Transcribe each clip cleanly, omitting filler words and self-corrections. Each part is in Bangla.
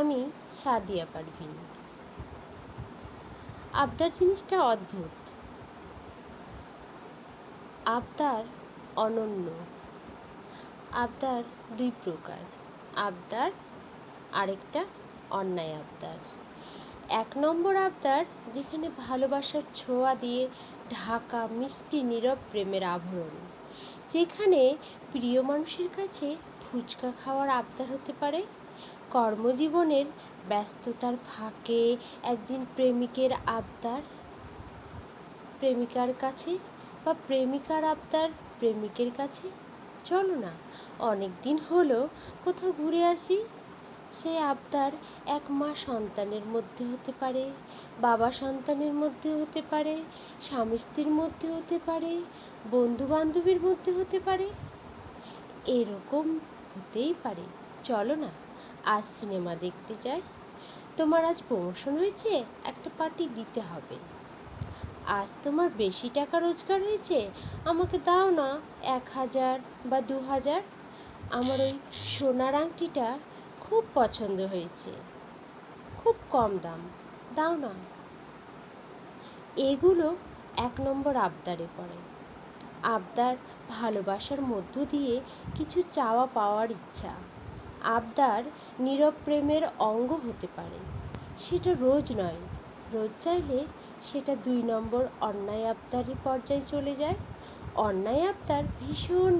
আমি সাদিয়া পারভিন। আবদার জিনিসটা অদ্ভুত। আবদার অনন্য। আবদার দুই প্রকার, আবদার আরেকটা অন্যায় আবদার। ১ নম্বর আবদার, যেখানে ভালোবাসার ছোঁয়া দিয়ে ঢাকা মিষ্টি নীরব প্রেমের আভরণ, যেখানে প্রিয় মানুষের কাছে ফুচকা খাওয়ার আবদার হতে পারে, কর্মজীবনের ব্যস্ততার ফাঁকে একদিন প্রেমিকের আবদার প্রেমিকার কাছে, বা প্রেমিকার আবদার প্রেমিকের কাছে, চলো না অনেক দিন হলো কোথাও ঘুরে আসি। সে আবদার ১ মা সন্তানের মধ্যে হতে পারে, বাবা সন্তানের মধ্যে হতে পারে, স্বামী স্ত্রীর মধ্যে হতে পারে, বন্ধু বান্ধবীর মধ্যে হতে পারে, এরকম হতেই পারে। চলো না আজ সিনেমা দেখতে যাই, তোমার আজ প্রমোশন হয়েছে, একটা পার্টি দিতে হবে। আজ তোমার বেশি টাকা রোজগার হয়েছে, আমাকে দাও না ১,০০০ বা ২,০০০। আমার ওই সোনার আংটিটা খুব পছন্দ হয়েছে, খুব কম দাম, দাও না। এগুলো ১ নম্বর আবদারে পড়ে। আবদার ভালোবাসার মধ্য দিয়ে কিছু চাওয়া পাওয়ার ইচ্ছা। আবদার নীরব প্রেমের অঙ্গ হতে পারে, সেটা রোজ নয়। রোজ চাইলে সেটা ২ নম্বর অন্যায় আবদারের পর্যায়ে চলে যায়। অন্যায় আবদার ভীষণ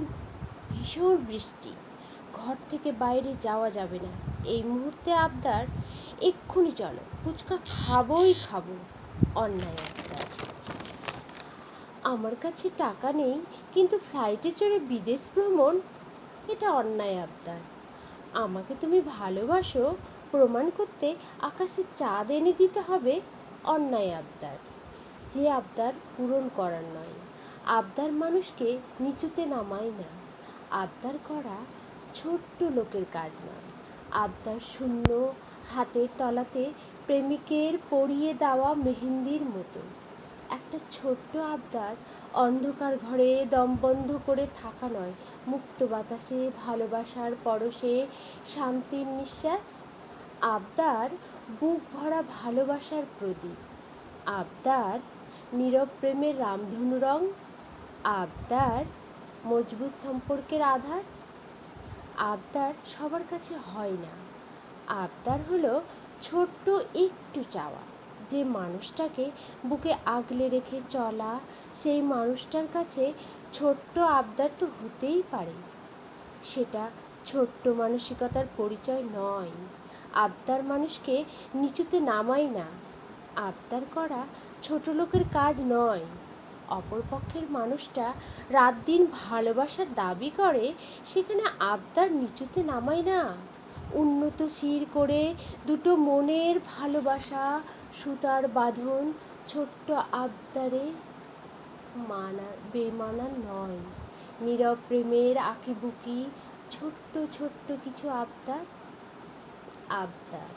ভীষণ বৃষ্টি, ঘর থেকে বাইরে যাওয়া যাবে না, এই মুহূর্তে আবদার এক্ষুনি চলো, ফুচকা খাবোই খাবো, অন্যায় আবদার। আমার কাছে টাকা নেই কিন্তু ফ্লাইটে চড়ে বিদেশ ভ্রমণ, এটা অন্যায় আবদার। আমাকে তুমি ভালোবাসো প্রমাণ করতে আকাশে চাঁদ এনে দিতে হবে, অন্যায় আবদার। যে আবদার পূরণ করার নয়। আবদার মানুষকে নিচুতে নামায় না। আবদার করা ছোট্ট লোকের কাজ নয়। আবদার শূন্য হাতের তলাতে প্রেমিকের পরিয়ে দেওয়া মেহেন্দির মতো। একটা ছোট্ট আবদার অন্ধকার ঘরে দম বন্ধ করে থাকা নয়, মুক্ত বাতাসে ভালোবাসার পরশে শান্তির নিঃশ্বাস। আবদার বুক ভরা ভালোবাসার প্রদীপ। আবদার নীরব প্রেমের রামধনু রং। আবদার মজবুত সম্পর্কের আধার। আবদার সবার কাছে হয় না। আবদার হলো ছোট্ট একটু চাওয়া, যে মানুষটাকে বুকে আগলে রেখে চলা, সেই মানুষটার কাছে ছোট্ট আবদার তো হতেই পারে। সেটা ছোট্ট মানসিকতার পরিচয় নয়। আবদার মানুষকে নিচুতে নামায় না। আবদার করা ছোট লোকের কাজ নয়। অপরপক্ষের মানুষটা রাত দিন ভালোবাসার দাবি করে, সেখানে আবদার নিচুতে নামায় না। উন্নত শির করে দুটো মনের ভালোবাসা সুতার বাঁধন, ছোট্ট আবদারে বেমানা নয়। নীরব প্রেমের আঁকিবুকি ছোট্ট ছোট্ট কিছু আবদার। আবদার।